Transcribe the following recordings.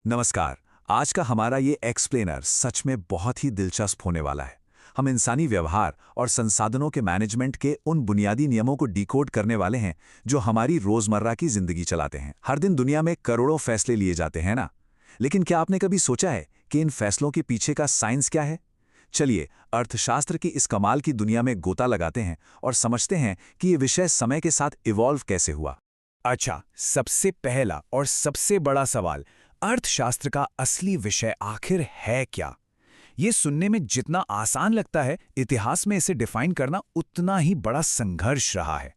नमस्कार। आज का हमारा ये एक्सप्लेनर सच में बहुत ही दिलचस्प होने वाला है। हम इंसानी व्यवहार और संसाधनों के मैनेजमेंट के उन बुनियादी नियमों को डिकोड करने वाले हैं जो हमारी रोजमर्रा की जिंदगी चलाते हैं। हर दिन दुनिया में करोड़ों फैसले लिए जाते हैं ना, लेकिन क्या आपने कभी सोचा है कि इन फैसलों के पीछे का साइंस क्या है? चलिए अर्थशास्त्र की इस कमाल की दुनिया में गोता लगाते हैं और समझते हैं कि ये विषय समय के साथ इवॉल्व कैसे हुआ। अच्छा, सबसे पहला और सबसे बड़ा सवाल, अर्थशास्त्र का असली विषय आखिर है क्या? ये सुनने में जितना आसान लगता है, इतिहास में इसे डिफाइन करना उतना ही बड़ा संघर्ष रहा है।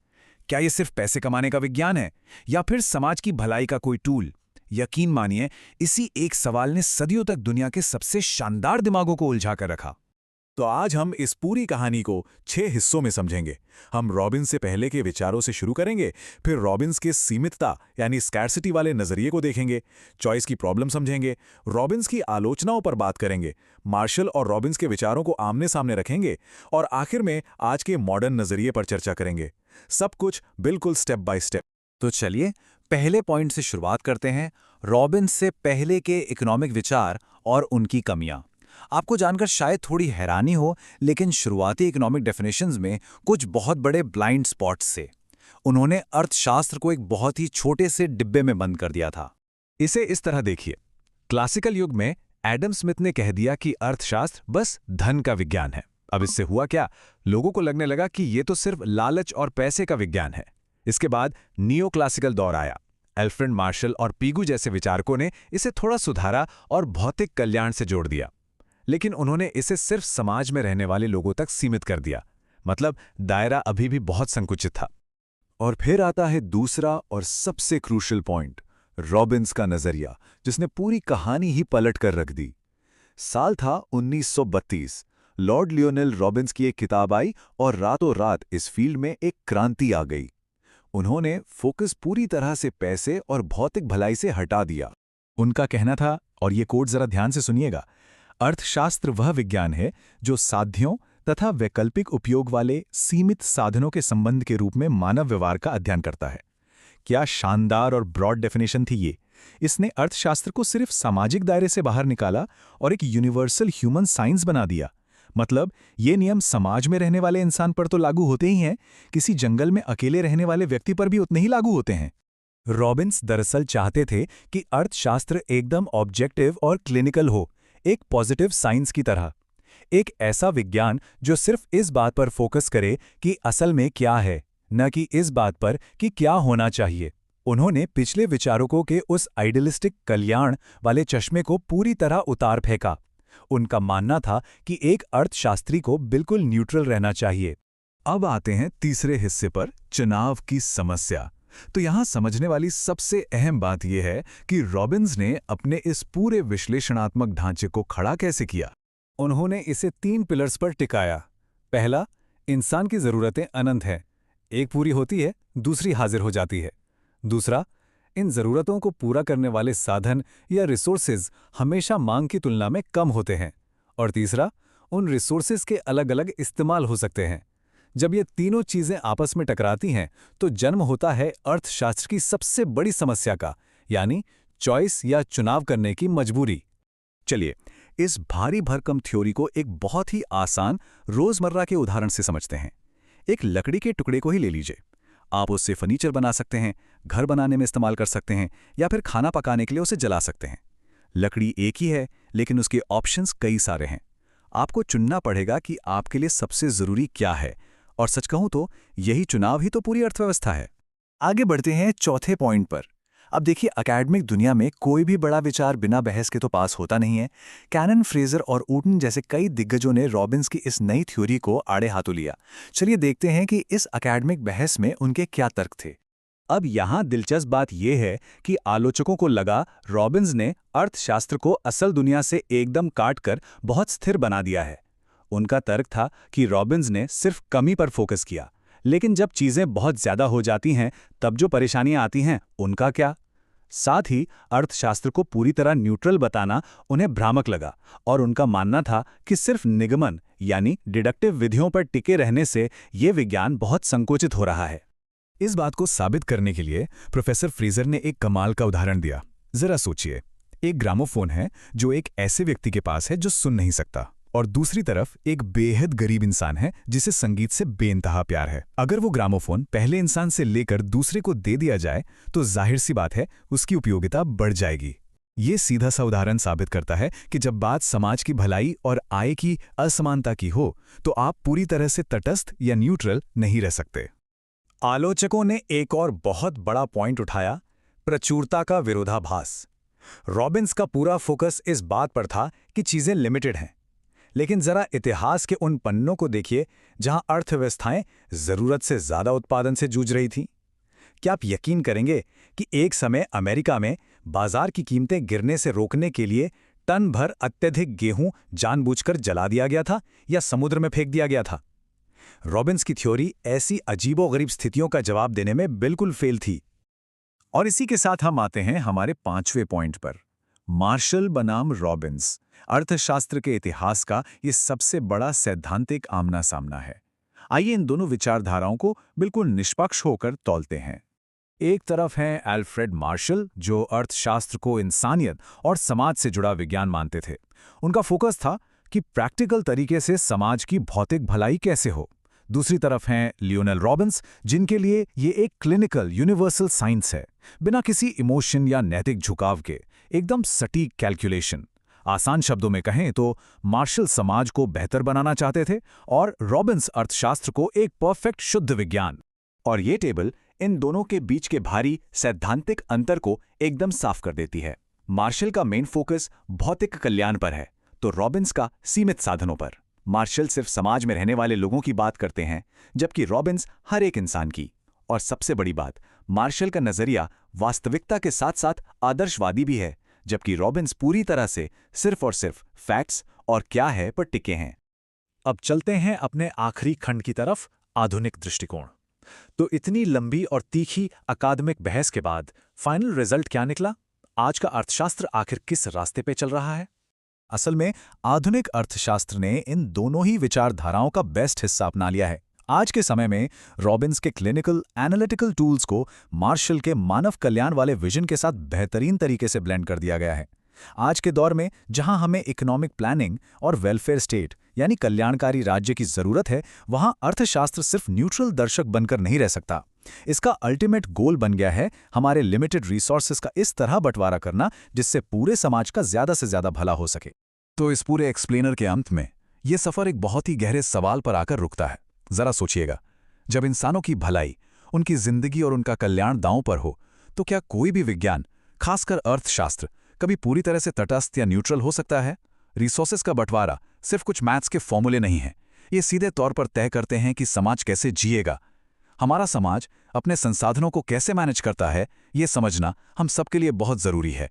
क्या ये सिर्फ पैसे कमाने का विज्ञान है या फिर समाज की भलाई का कोई टूल? यकीन मानिए, इसी एक सवाल ने सदियों तक दुनिया के सबसे शानदार दिमागों को उलझा कर रखा। तो आज हम इस पूरी कहानी को 6 हिस्सों में समझेंगे। हम रॉबिन्स से पहले के विचारों से शुरू करेंगे, फिर रॉबिन्स के सीमितता यानी स्कैर्सिटी वाले नजरिए को देखेंगे, चॉइस की प्रॉब्लम समझेंगे, रॉबिन्स की आलोचनाओं पर बात करेंगे, मार्शल और रॉबिन्स के विचारों को आमने सामने रखेंगे और आखिर में आज के मॉडर्न नजरिए पर चर्चा करेंगे। सब कुछ बिल्कुल स्टेप बाय स्टेप। तो चलिए पहले पॉइंट से शुरुआत करते हैं, रॉबिन्स से पहले के इकोनॉमिक विचार और उनकी कमियां। आपको जानकर शायद थोड़ी हैरानी हो, लेकिन शुरुआती इकोनॉमिक डेफिनेशंस में कुछ बहुत बड़े ब्लाइंड स्पॉट्स थे। उन्होंने अर्थशास्त्र को एक बहुत ही छोटे से डिब्बे में बंद कर दिया था। इसे इस तरह देखिए, क्लासिकल युग में एडम स्मिथ ने कह दिया कि अर्थशास्त्र बस धन का विज्ञान है। अब इससे हुआ क्या? लोगों को लगने लगा कि ये तो सिर्फ लालच और पैसे का विज्ञान है। इसके बाद नियो क्लासिकल दौर आया। एल्फ्रेड मार्शल और पीगू जैसे विचारकों ने इसे थोड़ा सुधारा और भौतिक कल्याण से जोड़ दिया, लेकिन उन्होंने इसे सिर्फ समाज में रहने वाले लोगों तक सीमित कर दिया। मतलब दायरा अभी भी बहुत संकुचित था। और फिर आता है दूसरा और सबसे क्रूशियल पॉइंट, रॉबिन्स का नजरिया, जिसने पूरी कहानी ही पलट कर रख दी। साल था 1932। लॉर्ड लियोनेल रॉबिन्स की एक किताब आई और रातों रात इस फील्ड में एक क्रांति आ गई। उन्होंने फोकस पूरी तरह से पैसे और भौतिक भलाई से हटा दिया। उनका कहना था, और ये कोट जरा ध्यान से सुनिएगा, अर्थशास्त्र वह विज्ञान है जो साध्यों तथा वैकल्पिक उपयोग वाले सीमित साधनों के संबंध के रूप में मानव व्यवहार का अध्ययन करता है। क्या शानदार और ब्रॉड डेफिनेशन थी ये! इसने अर्थशास्त्र को सिर्फ सामाजिक दायरे से बाहर निकाला और एक यूनिवर्सल ह्यूमन साइंस बना दिया। मतलब ये नियम समाज में रहने वाले इंसान पर तो लागू होते ही हैं, किसी जंगल में अकेले रहने वाले व्यक्ति पर भी उतने ही लागू होते हैं। रॉबिन्स दरअसल चाहते थे कि अर्थशास्त्र एकदम ऑब्जेक्टिव और क्लिनिकल हो, एक पॉजिटिव साइंस की तरह। एक ऐसा विज्ञान जो सिर्फ इस बात पर फोकस करे कि असल में क्या है, न कि इस बात पर कि क्या होना चाहिए। उन्होंने पिछले विचारकों के उस आइडियलिस्टिक कल्याण वाले चश्मे को पूरी तरह उतार फेंका। उनका मानना था कि एक अर्थशास्त्री को बिल्कुल न्यूट्रल रहना चाहिए। अब आते हैं तीसरे हिस्से पर, चुनाव की समस्या। तो यहां समझने वाली सबसे अहम बात यह है कि रॉबिन्स ने अपने इस पूरे विश्लेषणात्मक ढांचे को खड़ा कैसे किया। उन्होंने इसे 3 पिलर्स पर टिकाया। पहला, इंसान की ज़रूरतें अनंत हैं, एक पूरी होती है, दूसरी हाजिर हो जाती है। दूसरा, इन ज़रूरतों को पूरा करने वाले साधन या रिसोर्सेज हमेशा मांग की तुलना में कम होते हैं। और तीसरा, उन रिसोर्सेज के अलग अलग इस्तेमाल हो सकते हैं। जब ये तीनों चीजें आपस में टकराती हैं तो जन्म होता है अर्थशास्त्र की सबसे बड़ी समस्या का, यानी चॉइस या चुनाव करने की मजबूरी। चलिए इस भारी भरकम थ्योरी को एक बहुत ही आसान रोजमर्रा के उदाहरण से समझते हैं। एक लकड़ी के टुकड़े को ही ले लीजिए। आप उससे फर्नीचर बना सकते हैं, घर बनाने में इस्तेमाल कर सकते हैं, या फिर खाना पकाने के लिए उसे जला सकते हैं। लकड़ी एक ही है, लेकिन उसके ऑप्शंस कई सारे हैं। आपको चुनना पड़ेगा कि आपके लिए सबसे जरूरी क्या है, और सच कहूं तो यही चुनाव ही तो पूरी अर्थव्यवस्था है। आगे बढ़ते हैं चौथे पॉइंट पर। अब देखिए, एकेडमिक दुनिया में कोई भी बड़ा विचार बिना बहस के तो पास होता नहीं है। कैनन, फ्रेजर और ऊटन जैसे कई दिग्गजों ने रॉबिन्स की इस नई थ्योरी को आड़े हाथों लिया। चलिए देखते हैं कि इस एकेडमिक बहस में उनके क्या तर्क थे। अब यहां दिलचस्प बात यह है कि आलोचकों को लगा रॉबिन्स ने अर्थशास्त्र को असल दुनिया से एकदम काट कर बहुत स्थिर बना दिया है। उनका तर्क था कि रॉबिन्स ने सिर्फ कमी पर फोकस किया, लेकिन जब चीजें बहुत ज्यादा हो जाती हैं तब जो परेशानियां आती हैं उनका क्या। साथ ही अर्थशास्त्र को पूरी तरह न्यूट्रल बताना उन्हें भ्रामक लगा, और उनका मानना था कि सिर्फ निगमन यानी डिडक्टिव विधियों पर टिके रहने से ये विज्ञान बहुत संकुचित हो रहा है। इस बात को साबित करने के लिए प्रोफेसर फ्रेजर ने एक कमाल का उदाहरण दिया। जरा सोचिए, एक ग्रामोफोन है जो एक ऐसे व्यक्ति के पास है जो सुन नहीं सकता, और दूसरी तरफ एक बेहद गरीब इंसान है जिसे संगीत से बेइंतहा प्यार है। अगर वो ग्रामोफोन पहले इंसान से लेकर दूसरे को दे दिया जाए तो जाहिर सी बात है उसकी उपयोगिता बढ़ जाएगी। ये सीधा सा उदाहरण साबित करता है कि जब बात समाज की भलाई और आय की असमानता की हो तो आप पूरी तरह से तटस्थ या न्यूट्रल नहीं रह सकते। आलोचकों ने एक और बहुत बड़ा पॉइंट उठाया, प्रचुरता का विरोधाभास। रॉबिन्स का पूरा फोकस इस बात पर था कि चीजें लिमिटेड हैं, लेकिन जरा इतिहास के उन पन्नों को देखिए जहां अर्थव्यवस्थाएं जरूरत से ज्यादा उत्पादन से जूझ रही थीं। क्या आप यकीन करेंगे कि एक समय अमेरिका में बाजार की कीमतें गिरने से रोकने के लिए टन भर अत्यधिक गेहूं जानबूझकर जला दिया गया था या समुद्र में फेंक दिया गया था? रॉबिन्स की थ्योरी ऐसी अजीबोगरीब स्थितियों का जवाब देने में बिल्कुल फेल थी। और इसी के साथ हम आते हैं हमारे 5वें पॉइंट पर, मार्शल बनाम रॉबिन्स। अर्थशास्त्र के इतिहास का ये सबसे बड़ा सैद्धांतिक आमना सामना है। आइए इन दोनों विचारधाराओं को बिल्कुल निष्पक्ष होकर तौलते हैं। एक तरफ हैं अल्फ्रेड मार्शल, जो अर्थशास्त्र को इंसानियत और समाज से जुड़ा विज्ञान मानते थे। उनका फोकस था कि प्रैक्टिकल तरीके से समाज की भौतिक भलाई कैसे हो। दूसरी तरफ हैं लियोनेल रॉबिन्स, जिनके लिए ये एक क्लिनिकल यूनिवर्सल साइंस है, बिना किसी इमोशन या नैतिक झुकाव के, एकदम सटीक कैलकुलेशन। आसान शब्दों में कहें तो मार्शल समाज को बेहतर बनाना चाहते थे और रॉबिन्स अर्थशास्त्र को एक परफेक्ट शुद्ध विज्ञान। और ये टेबल इन दोनों के बीच के भारी सैद्धांतिक अंतर को एकदम साफ कर देती है। मार्शल का मेन फोकस भौतिक कल्याण पर है, तो रॉबिन्स का सीमित साधनों पर। मार्शल सिर्फ समाज में रहने वाले लोगों की बात करते हैं, जबकि रॉबिन्स हर एक इंसान की। और सबसे बड़ी बात, मार्शल का नजरिया वास्तविकता के साथ साथ आदर्शवादी भी है, जबकि रॉबिन्स पूरी तरह से सिर्फ और सिर्फ फैक्ट्स और क्या है पर टिके हैं। अब चलते हैं अपने आखिरी खंड की तरफ, आधुनिक दृष्टिकोण। तो इतनी लंबी और तीखी अकादमिक बहस के बाद फाइनल रिजल्ट क्या निकला? आज का अर्थशास्त्र आखिर किस रास्ते पे चल रहा है? असल में आधुनिक अर्थशास्त्र ने इन दोनों ही विचारधाराओं का बेस्ट हिस्सा अपना लिया है। आज के समय में रॉबिन्स के क्लिनिकल एनालिटिकल टूल्स को मार्शल के मानव कल्याण वाले विजन के साथ बेहतरीन तरीके से ब्लेंड कर दिया गया है। आज के दौर में जहां हमें इकोनॉमिक प्लानिंग और वेलफेयर स्टेट यानी कल्याणकारी राज्य की जरूरत है, वहां अर्थशास्त्र सिर्फ न्यूट्रल दर्शक बनकर नहीं रह सकता। इसका अल्टीमेट गोल बन गया है हमारे लिमिटेड रिसोर्सेज का इस तरह बंटवारा करना जिससे पूरे समाज का ज्यादा से ज्यादा भला हो सके। तो इस पूरे एक्सप्लेनर के अंत में यह सफर एक बहुत ही गहरे सवाल पर आकर रुकता है। जरा सोचिएगा, जब इंसानों की भलाई, उनकी जिंदगी और उनका कल्याण दांव पर हो, तो क्या कोई भी विज्ञान, खासकर अर्थशास्त्र, कभी पूरी तरह से तटस्थ या न्यूट्रल हो सकता है? रिसोर्सेज का बंटवारा सिर्फ कुछ मैथ्स के फॉर्मूले नहीं है, ये सीधे तौर पर तय करते हैं कि समाज कैसे जिएगा। हमारा समाज अपने संसाधनों को कैसे मैनेज करता है, ये समझना हम सबके लिए बहुत जरूरी है।